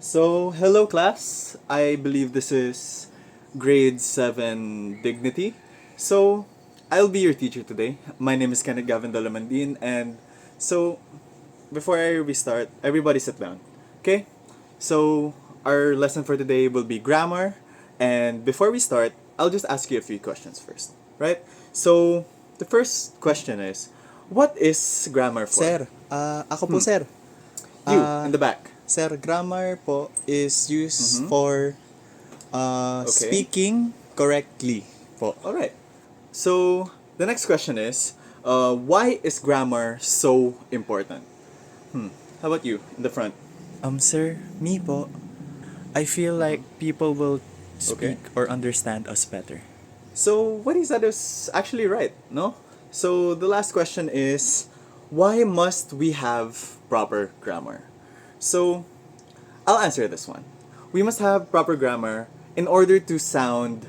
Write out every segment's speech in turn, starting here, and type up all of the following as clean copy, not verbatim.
So, hello class. I believe this is grade 7 dignity. So, I'll be your teacher today. My name is Kenneth Gavin Dolomandin, and so before we start, everybody sit down. Okay? So, our lesson for today will be grammar, and before we start, I'll just ask you a few questions first, right? So, the first question is, what is grammar for? Sir, ako po sir. You in Ah, the back. Sir, grammar po is used Mm-hmm. for Okay. speaking correctly po. All right. So the next question is, why is grammar so important? How about you in the front? Sir, me po, I feel like people will Okay. speak or understand us better. So what he said is actually right, no? So the last question is, why must we have proper grammar? So I'll answer this one. We must have proper grammar in order to sound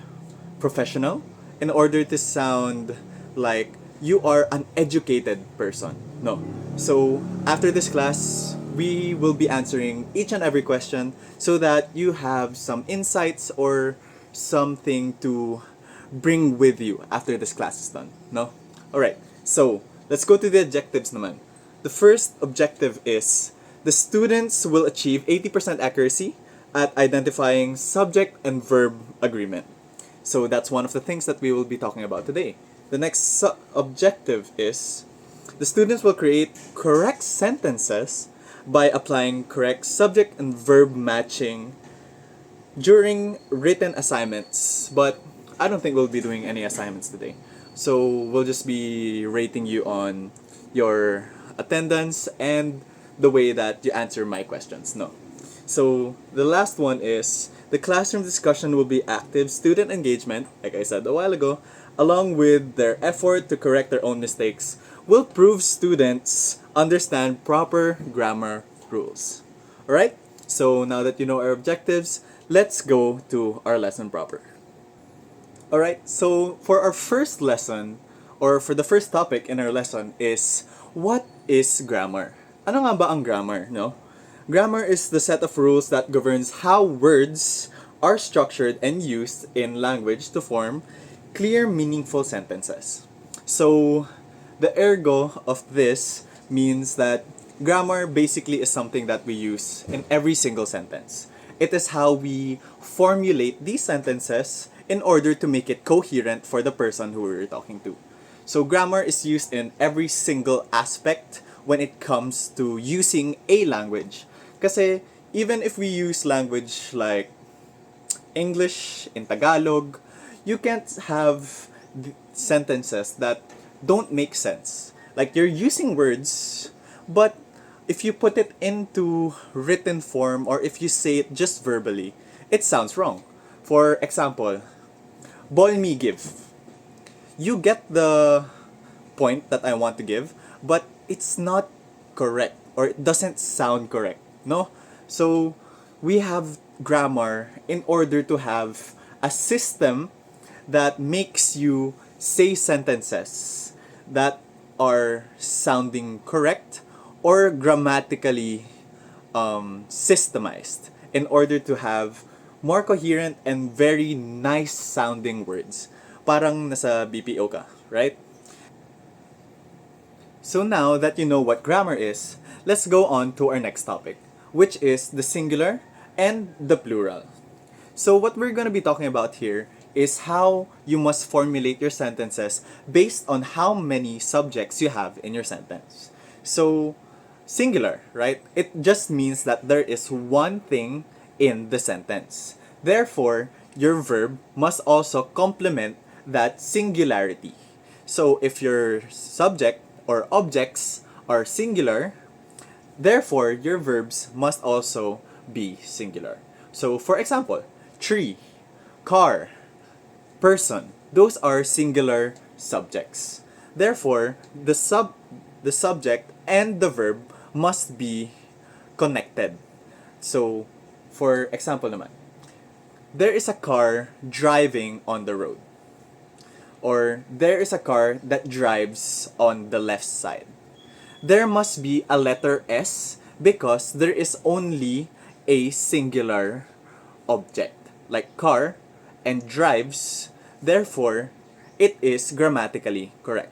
professional, in order to sound like you are an educated person. No. So, after this class, we will be answering each and every question so that you have some insights or something to bring with you after this class is done. No? Alright. So, let's go to the objectives naman. The first objective is the students will achieve 80% accuracy at identifying subject and verb agreement. So that's one of the things that we will be talking about today. The next objective is the students will create correct sentences by applying correct subject and verb matching during written assignments. But I don't think we'll be doing any assignments today. So we'll just be rating you on your attendance and the way that you answer my questions. No. So the last one is the classroom discussion will be active student engagement, like I said a while ago, along with their effort to correct their own mistakes, will prove students understand proper grammar rules. Alright? So now that you know our objectives, let's go to our lesson proper. Alright, so for our first lesson, or for the first topic in our lesson is, what is grammar? Ano nga ba ang grammar, no? Grammar is the set of rules that governs how words are structured and used in language to form clear, meaningful sentences. So, the ergo of this means that grammar basically is something that we use in every single sentence. It is how we formulate these sentences in order to make it coherent for the person who we're talking to. So grammar is used in every single aspect when it comes to using a language. Kasi even if we use language like English in Tagalog, you can't have sentences that don't make sense. Like you're using words, but if you put it into written form or if you say it just verbally, it sounds wrong. For example, ball me give. You get the point that I want to give, but it's not correct or it doesn't sound correct. No? So we have grammar in order to have a system that makes you say sentences that are sounding correct or grammatically systemized in order to have more coherent and very nice sounding words. Parang nasa BPO ka, right? So now that you know what grammar is, let's go on to our next topic, which is the singular and the plural. So what we're going to be talking about here is how you must formulate your sentences based on how many subjects you have in your sentence. So singular, right? It just means that there is one thing in the sentence. Therefore, your verb must also complement that singularity. So if your subject or objects are singular, therefore your verbs must also be singular. So for example, tree, car, person, those are singular subjects. Therefore, the subject and the verb must be connected. So, for example naman, there is a car driving on the road. Or there is a car that drives on the left side. There must be a letter S because there is only a singular object, like car and drives. Therefore, it is grammatically correct.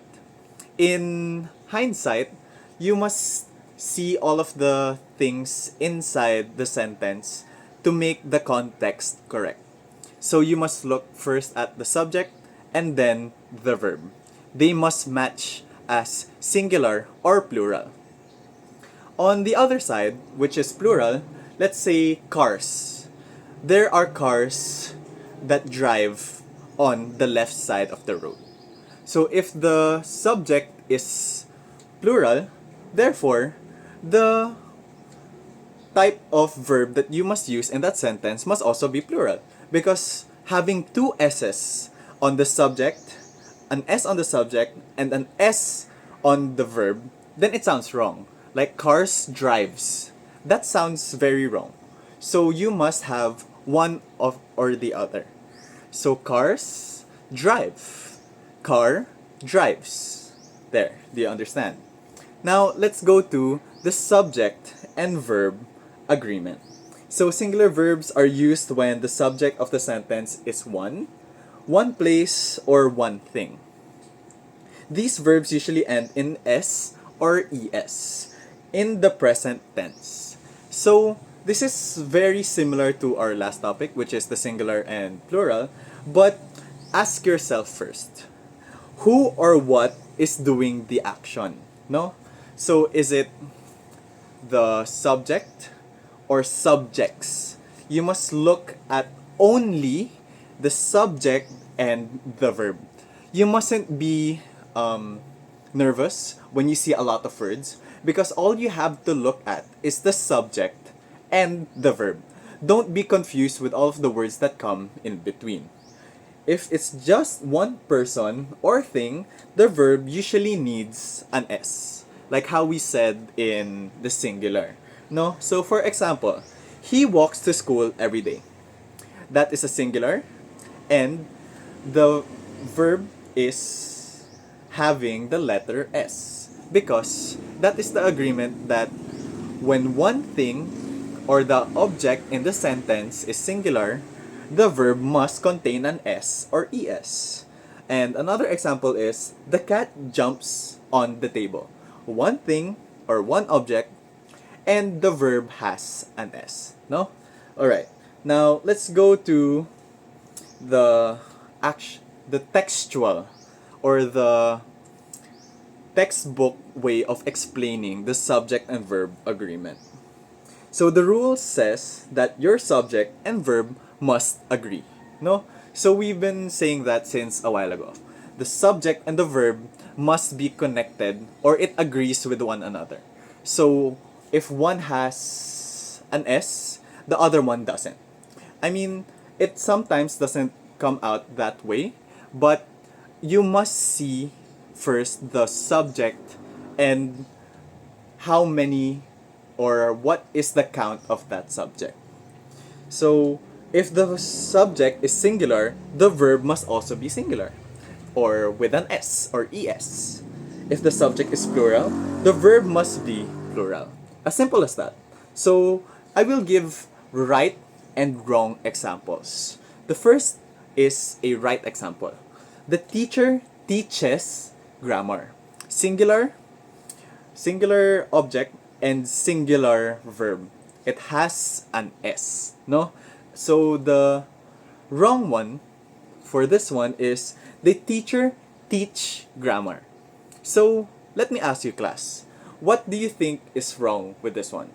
In hindsight, you must see all of the things inside the sentence to make the context correct. So you must look first at the subject and then the verb. They must match as singular or plural. On the other side, which is plural, let's say cars. There are cars that drive on the left side of the road. So if the subject is plural, therefore, the type of verb that you must use in that sentence must also be plural. Because having two S's on the subject, an S on the subject, and an S on the verb, then it sounds wrong. Like cars drives. That sounds very wrong. So you must have one of or the other. So cars drive. Car drives. There, do you understand? Now let's go to the subject and verb agreement. So singular verbs are used when the subject of the sentence is one place, or one thing. These verbs usually end in S or ES in the present tense. So this is very similar to our last topic, which is the singular and plural, but ask yourself first, who or what is doing the action? No? So is it the subject or subjects? You must look at only the subject and the verb. You mustn't be nervous when you see a lot of words, because all you have to look at is the subject and the verb. Don't be confused with all of the words that come in between. If it's just one person or thing, the verb usually needs an S, like how we said in the singular. No? So for example, he walks to school every day. That is a singular, and the verb is having the letter S, because that is the agreement that when one thing or the object in the sentence is singular, the verb must contain an S or ES. And another example is the cat jumps on the table. One thing or one object, and the verb has an S. No? Alright. Now let's go to the the textual or the textbook way of explaining the subject and verb agreement. So the rule says that your subject and verb must agree. No? So we've been saying that since a while ago. The subject and the verb must be connected, or it agrees with one another. So if one has an S, the other one doesn't. I mean, it sometimes doesn't come out that way, but you must see first the subject and how many or what is the count of that subject. So, if the subject is singular, the verb must also be singular, or with an S or ES. If the subject is plural, the verb must be plural. As simple as that. So, I will give right and wrong examples. The first is a right example. The teacher teaches grammar. Singular, singular object, and singular verb. It has an S, no? So the wrong one for this one is the teacher teach grammar. So let me ask you, class, what do you think is wrong with this one?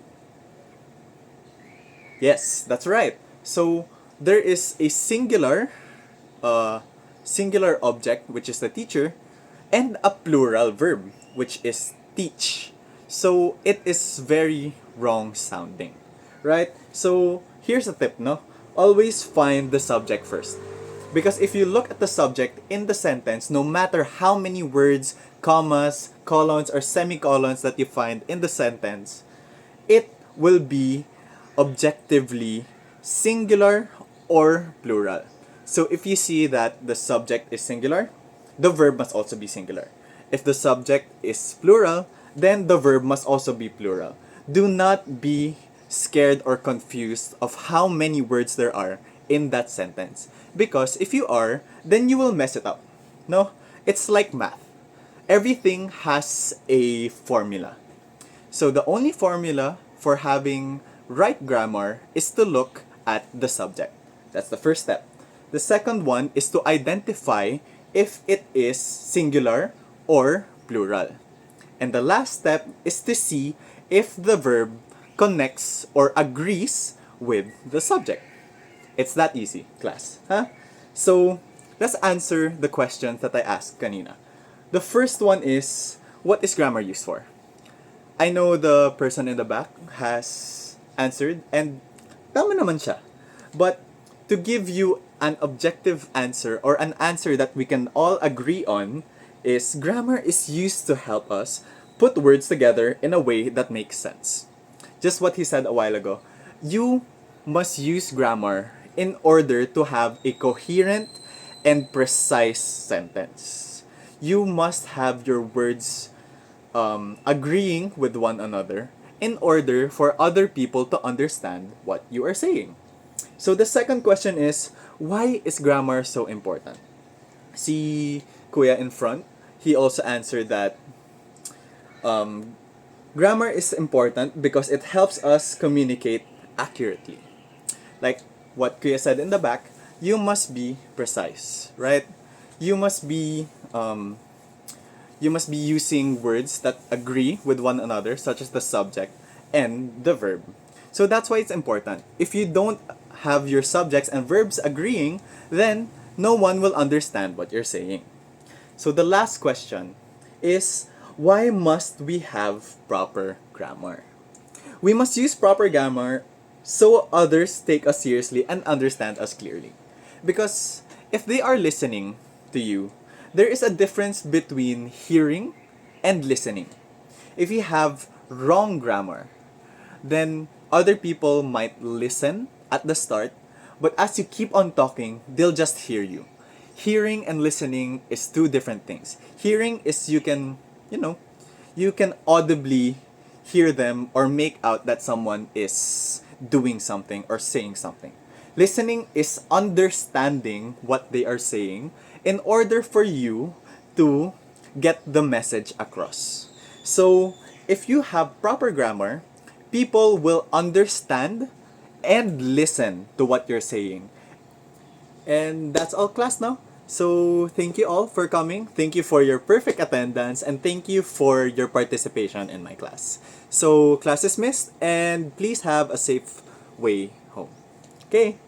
Yes, that's right. So there is a singular object, which is the teacher, and a plural verb, which is teach. So it is very wrong sounding, right? So here's a tip, no? Always find the subject first. Because if you look at the subject in the sentence, no matter how many words, commas, colons, or semicolons that you find in the sentence, it will be objectively singular or plural. So if you see that the subject is singular, the verb must also be singular. If the subject is plural, then the verb must also be plural. Do not be scared or confused of how many words there are in that sentence. Because if you are, then you will mess it up. No? It's like math. Everything has a formula. So the only formula for having right grammar is to look at the subject. That's the first step. The second one is to identify if it is singular or plural. And the last step is to see if the verb connects or agrees with the subject. It's that easy, class. Huh? So, let's answer the questions that I asked kanina. The first one is, what is grammar used for? I know the person in the back has answered, and tama naman siya. But to give you an objective answer or an answer that we can all agree on is grammar is used to help us put words together in a way that makes sense. Just what he said a while ago. You must use grammar in order to have a coherent and precise sentence. You must have your words agreeing with one another in order for other people to understand what you are saying. So the second question is, why is grammar so important? Si Kuya in front, he also answered that grammar is important because it helps us communicate accurately. Like what Kuya said in the back, you must be precise, right? You must be you must be using words that agree with one another, such as the subject and the verb. So that's why it's important. If you don't have your subjects and verbs agreeing, then no one will understand what you're saying. So the last question is, why must we have proper grammar? We must use proper grammar so others take us seriously and understand us clearly. Because if they are listening to you, there is a difference between hearing and listening. If you have wrong grammar, then other people might listen at the start, but as you keep on talking, they'll just hear you. Hearing and listening is two different things. Hearing is you can audibly hear them or make out that someone is doing something or saying something. Listening is understanding what they are saying in order for you to get the message across. So, if you have proper grammar, people will understand and listen to what you're saying. And that's all, class, now. So, thank you all for coming. Thank you for your perfect attendance and thank you for your participation in my class. So, class is missed and please have a safe way home. Okay?